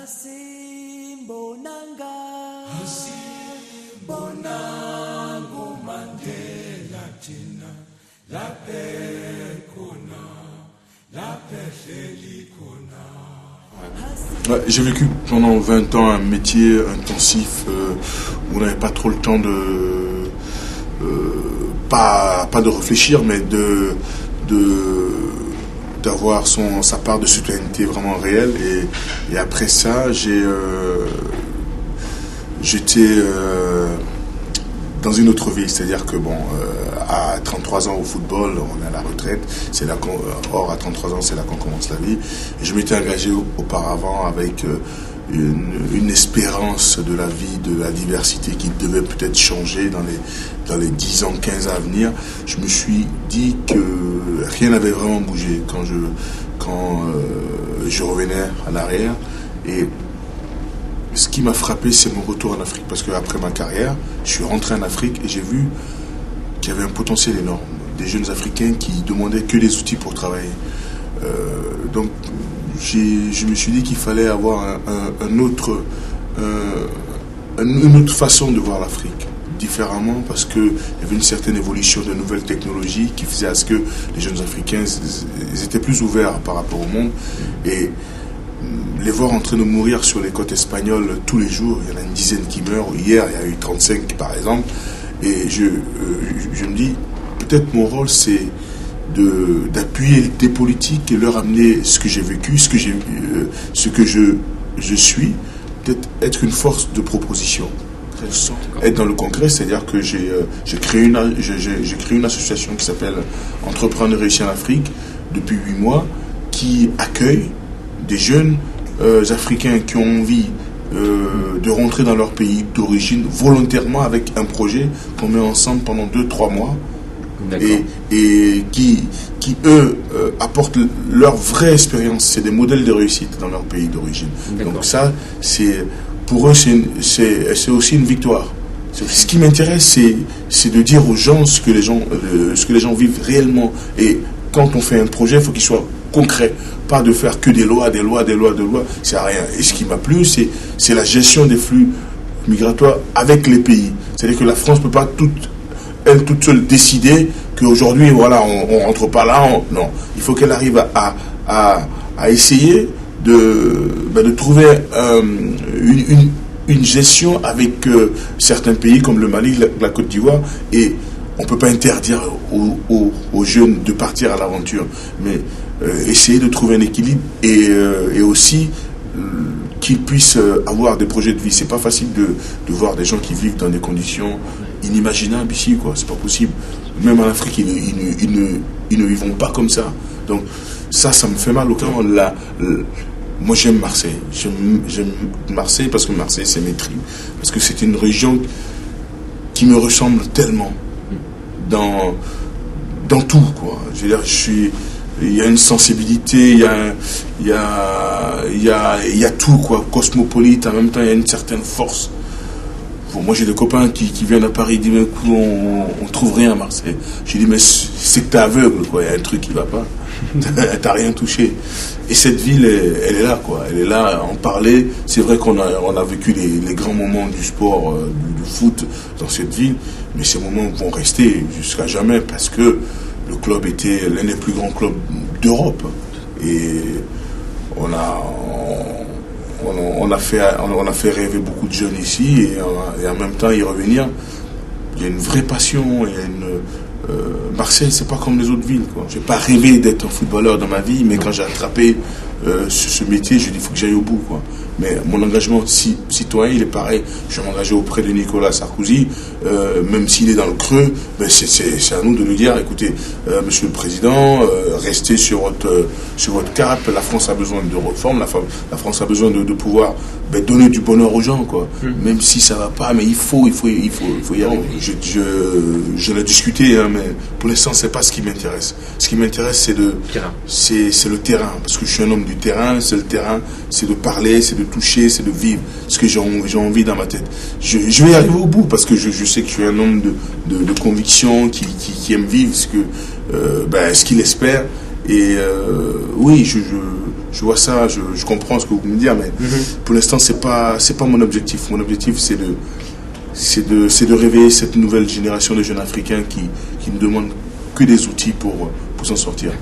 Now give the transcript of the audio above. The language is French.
Hasimbonanga Hasimbonangu Mandela Tina La Pekona La Pechelikona. J'ai vécu pendant 20 ans un métier intensif où on n'avait pas trop le temps de pas de réfléchir, mais d'avoir sa part de citoyenneté vraiment réelle. Et après ça, j'étais dans une autre vie, c'est-à-dire que à 33 ans au football, on est à la retraite, c'est là à 33 ans, c'est là qu'on commence la vie. Et je m'étais engagé auparavant avec une espérance de la vie, de la diversité qui devait peut-être changer dans les 10 ans, 15 ans à venir. Je me suis dit que rien n'avait vraiment bougé quand je revenais à l'arrière. Et ce qui m'a frappé, c'est mon retour en Afrique, parce qu'après ma carrière, je suis rentré en Afrique et j'ai vu qu'il y avait un potentiel énorme. Des jeunes Africains qui demandaient que des outils pour travailler. Donc, je me suis dit qu'il fallait avoir une autre façon de voir l'Afrique, différemment, parce qu'il y avait une certaine évolution de nouvelles technologies qui faisait à ce que les jeunes Africains ils étaient plus ouverts par rapport au monde. Et les voir en train de mourir sur les côtes espagnoles tous les jours, il y en a une dizaine qui meurent. Hier, il y a eu 35 par exemple. Et je me dis, peut-être mon rôle, c'est d'appuyer des politiques et leur amener ce que j'ai vécu, ce que je suis, peut-être être une force de proposition. Être dans le concret, c'est-à-dire que j'ai créé une association qui s'appelle Entreprendre et réussir en Afrique depuis 8 mois, qui accueille des jeunes Africains qui ont envie de rentrer dans leur pays d'origine volontairement avec un projet qu'on met ensemble pendant 2-3 mois et qui eux apportent leur vraie expérience. C'est des modèles de réussite dans leur pays d'origine. Donc ça, pour eux, c'est aussi une victoire. Ce qui m'intéresse, c'est de dire aux gens ce que les gens vivent réellement. Et quand on fait un projet, il faut qu'il soit concret. Pas de faire que des lois, c'est à rien. Et ce qui m'a plu, c'est la gestion des flux migratoires avec les pays. C'est-à-dire que la France ne peut pas toute seule décider qu'aujourd'hui, voilà, on ne rentre pas là. Non, il faut qu'elle arrive à essayer de trouver une gestion avec certains pays comme le Mali, la Côte d'Ivoire. Et on ne peut pas interdire aux jeunes de partir à l'aventure, mais essayer de trouver un équilibre et aussi qu'ils puissent avoir des projets de vie. C'est pas facile de voir des gens qui vivent dans des conditions inimaginables ici, quoi. C'est pas possible. Même en Afrique, ils ne vivent pas comme ça. Donc ça me fait mal au cœur. Moi, j'aime Marseille. J'aime Marseille parce que Marseille, c'est mes tripes. Parce que c'est une région qui me ressemble tellement dans tout, quoi. Je veux dire, il y a une sensibilité, il y a tout, quoi, cosmopolite. En même temps, il y a une certaine force. Bon, moi, j'ai des copains qui viennent à Paris, ils disent, mais écoute, on trouve rien à Marseille. Je dis, mais c'est que t'es aveugle, quoi. Il y a un truc qui va pas. T'as rien touché. Et cette ville, elle est là, quoi. Elle est là, en parler. C'est vrai qu'on a vécu les grands moments du sport, du foot dans cette ville, mais ces moments vont rester jusqu'à jamais parce que le club était l'un des plus grands clubs d'Europe. Et on a fait rêver beaucoup de jeunes ici et en même temps y revenir. Il y a une vraie passion, il y a Marseille, c'est pas comme les autres villes, quoi. J'ai pas rêvé d'être un footballeur dans ma vie, mais quand j'ai attrapé ce métier, je dis il faut que j'aille au bout, quoi. Mais mon engagement citoyen, il est pareil. Je vais m'engager auprès de Nicolas Sarkozy, même s'il est dans le creux, ben c'est à nous de lui dire, écoutez, Monsieur le Président, restez sur votre cap. La France a besoin de réformes, la France a besoin de pouvoir donner du bonheur aux gens, quoi. Même si ça va pas, mais il faut y aller. Je l'ai discuté, hein, mais pour l'instant, c'est pas ce qui m'intéresse. Ce qui m'intéresse, c'est le terrain, parce que je suis un homme du terrain. C'est le terrain, c'est de parler, c'est de toucher, c'est de vivre ce que j'ai envie dans ma tête. Je vais y arriver au bout parce que je sais que je suis un homme de conviction qui aime vivre ce qu'il espère. Et oui, je vois ça, je comprends ce que vous me dites, mais pour l'instant, c'est pas mon objectif. Mon objectif, c'est de réveiller cette nouvelle génération de jeunes Africains qui ne demandent que des outils pour s'en sortir.